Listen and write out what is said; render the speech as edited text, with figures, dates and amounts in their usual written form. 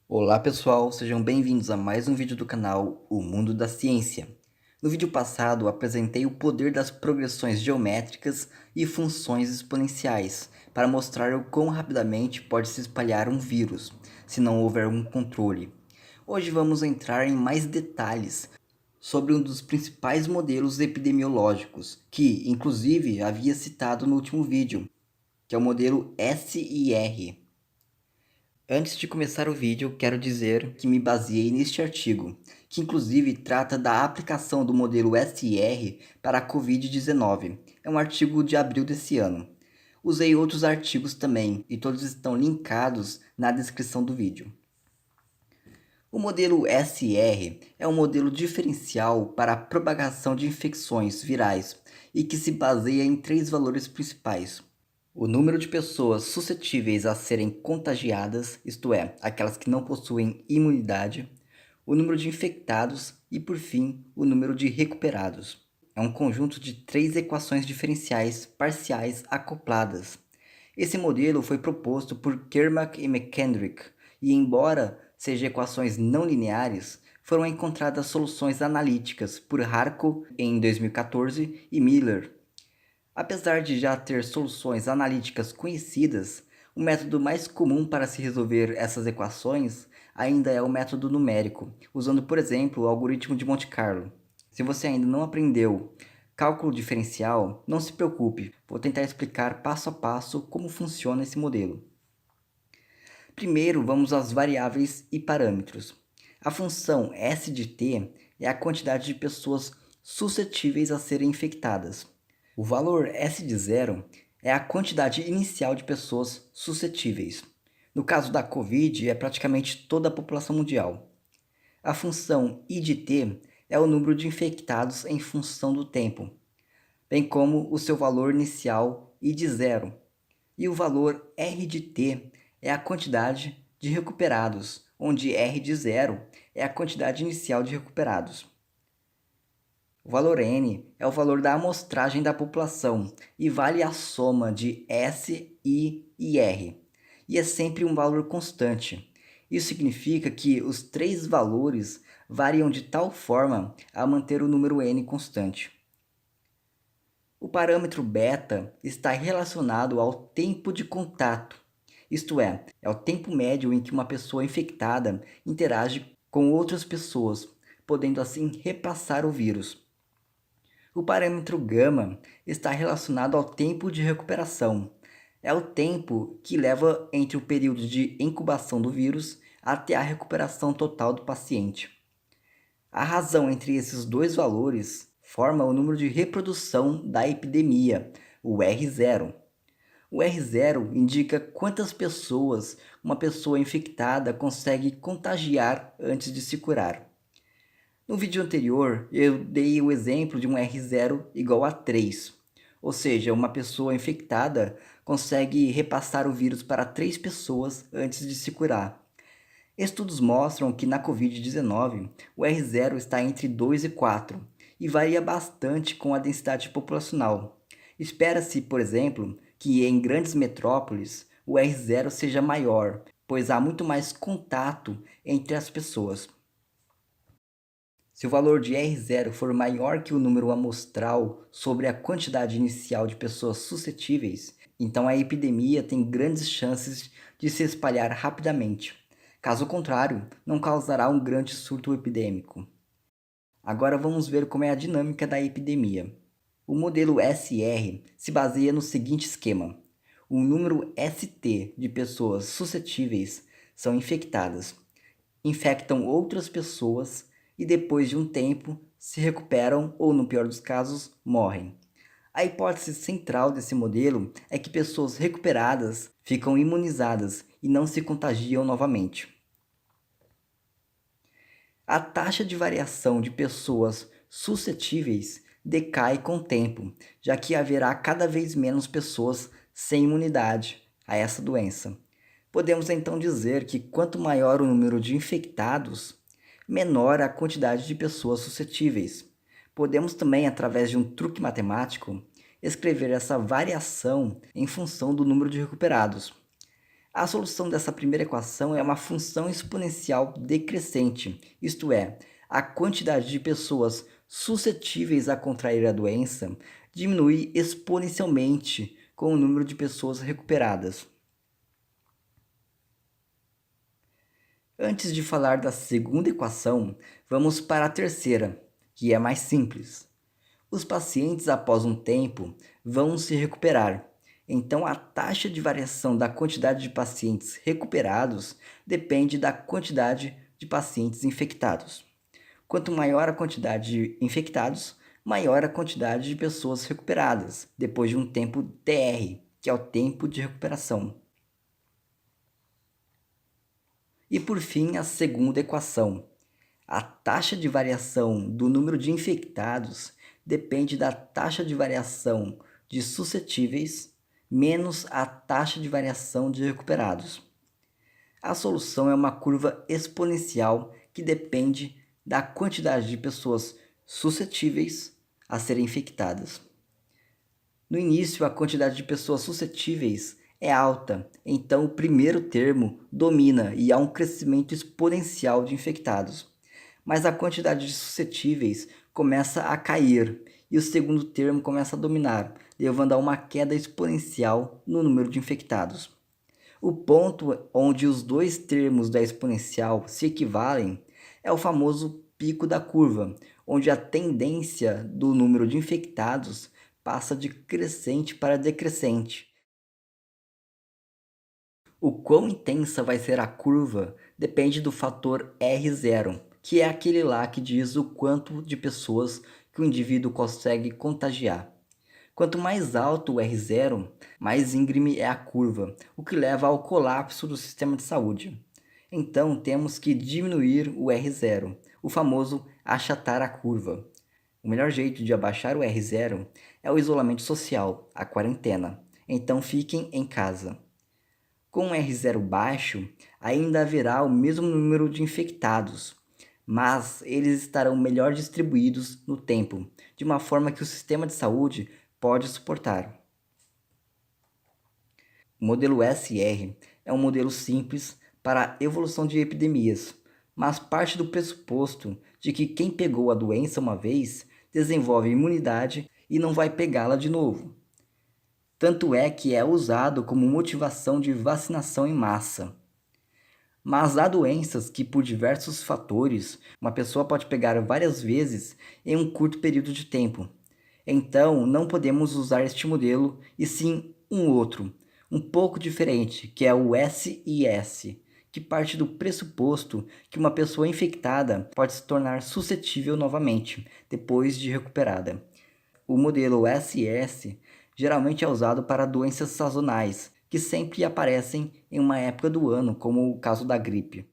Olá pessoal, sejam bem-vindos a mais um vídeo do canal O Mundo da Ciência. No vídeo passado apresentei o poder das progressões geométricas e funções exponenciais para mostrar o quão rapidamente pode se espalhar um vírus, se não houver um controle. Hoje vamos entrar em mais detalhes sobre um dos principais modelos epidemiológicos, que inclusive havia citado no último vídeo, que é o modelo SIR. Antes de começar o vídeo, quero dizer que me baseei neste artigo, que inclusive trata da aplicação do modelo SIR para a Covid-19. É um artigo de abril desse ano. Usei outros artigos também, e todos estão linkados na descrição do vídeo. O modelo SIR é um modelo diferencial para a propagação de infecções virais e que se baseia em três valores principais: o número de pessoas suscetíveis a serem contagiadas, isto é, aquelas que não possuem imunidade, o número de infectados e, por fim, o número de recuperados. É um conjunto de três equações diferenciais parciais acopladas. Esse modelo foi proposto por Kermack e McKendrick, e embora sejam equações não lineares, foram encontradas soluções analíticas por Harco em 2014 e Miller. Apesar de já ter soluções analíticas conhecidas, o método mais comum para se resolver essas equações ainda é o método numérico, usando, por exemplo, o algoritmo de Monte Carlo. Se você ainda não aprendeu cálculo diferencial, não se preocupe, vou tentar explicar passo a passo como funciona esse modelo. Primeiro, vamos às variáveis e parâmetros. A função S de t é a quantidade de pessoas suscetíveis a serem infectadas. O valor S de zero é a quantidade inicial de pessoas suscetíveis. No caso da Covid, é praticamente toda a população mundial. A função I de t é o número de infectados em função do tempo, bem como o seu valor inicial I de zero. E o valor R de t é a quantidade de recuperados, onde R de zero é a quantidade inicial de recuperados. O valor n é o valor da amostragem da população e vale a soma de S, I e R, e é sempre um valor constante. Isso significa que os três valores variam de tal forma a manter o número n constante. O parâmetro beta está relacionado ao tempo de contato, isto é o tempo médio em que uma pessoa infectada interage com outras pessoas, podendo assim repassar o vírus. O parâmetro gama está relacionado ao tempo de recuperação. É o tempo que leva entre o período de incubação do vírus até a recuperação total do paciente. A razão entre esses dois valores forma o número de reprodução da epidemia, o R0. O R0 indica quantas pessoas uma pessoa infectada consegue contagiar antes de se curar. No vídeo anterior, eu dei o exemplo de um R0 igual a 3, ou seja, uma pessoa infectada consegue repassar o vírus para 3 pessoas antes de se curar. Estudos mostram que na Covid-19, o R0 está entre 2 e 4 e varia bastante com a densidade populacional. Espera-se, por exemplo, que em grandes metrópoles o R0 seja maior, pois há muito mais contato entre as pessoas. Se o valor de R0 for maior que o número amostral sobre a quantidade inicial de pessoas suscetíveis, então a epidemia tem grandes chances de se espalhar rapidamente. Caso contrário, não causará um grande surto epidêmico. Agora vamos ver como é a dinâmica da epidemia. O modelo SR se baseia no seguinte esquema: o número ST de pessoas suscetíveis são infectadas, infectam outras pessoas e depois de um tempo se recuperam ou, no pior dos casos, morrem. A hipótese central desse modelo é que pessoas recuperadas ficam imunizadas e não se contagiam novamente. A taxa de variação de pessoas suscetíveis decai com o tempo, já que haverá cada vez menos pessoas sem imunidade a essa doença. Podemos então dizer que quanto maior o número de infectados, menor a quantidade de pessoas suscetíveis. Podemos também, através de um truque matemático, escrever essa variação em função do número de recuperados. A solução dessa primeira equação é uma função exponencial decrescente, isto é, a quantidade de pessoas suscetíveis a contrair a doença diminui exponencialmente com o número de pessoas recuperadas. Antes de falar da segunda equação, vamos para a terceira, que é mais simples. Os pacientes, após um tempo, vão se recuperar. Então, a taxa de variação da quantidade de pacientes recuperados depende da quantidade de pacientes infectados. Quanto maior a quantidade de infectados, maior a quantidade de pessoas recuperadas, depois de um tempo TR, que é o tempo de recuperação. E por fim, a segunda equação. A taxa de variação do número de infectados depende da taxa de variação de suscetíveis menos a taxa de variação de recuperados. A solução é uma curva exponencial que depende da quantidade de pessoas suscetíveis a serem infectadas. No início, a quantidade de pessoas suscetíveis é alta, então o primeiro termo domina e há um crescimento exponencial de infectados. Mas a quantidade de suscetíveis começa a cair e o segundo termo começa a dominar, levando a uma queda exponencial no número de infectados. O ponto onde os dois termos da exponencial se equivalem é o famoso pico da curva, onde a tendência do número de infectados passa de crescente para decrescente. O quão intensa vai ser a curva depende do fator R0, que é aquele lá que diz o quanto de pessoas que o indivíduo consegue contagiar. Quanto mais alto o R0, mais íngreme é a curva, o que leva ao colapso do sistema de saúde. Então temos que diminuir o R0, o famoso achatar a curva. O melhor jeito de abaixar o R0 é o isolamento social, a quarentena. Então fiquem em casa. Com um R0 baixo, ainda haverá o mesmo número de infectados, mas eles estarão melhor distribuídos no tempo, de uma forma que o sistema de saúde pode suportar. O modelo SR é um modelo simples para a evolução de epidemias, mas parte do pressuposto de que quem pegou a doença uma vez desenvolve imunidade e não vai pegá-la de novo. Tanto é que é usado como motivação de vacinação em massa. Mas há doenças que, por diversos fatores, uma pessoa pode pegar várias vezes em um curto período de tempo. Então, não podemos usar este modelo e sim um outro, um pouco diferente, que é o SIS, que parte do pressuposto que uma pessoa infectada pode se tornar suscetível novamente, depois de recuperada. O modelo SS geralmente é usado para doenças sazonais, que sempre aparecem em uma época do ano, como o caso da gripe.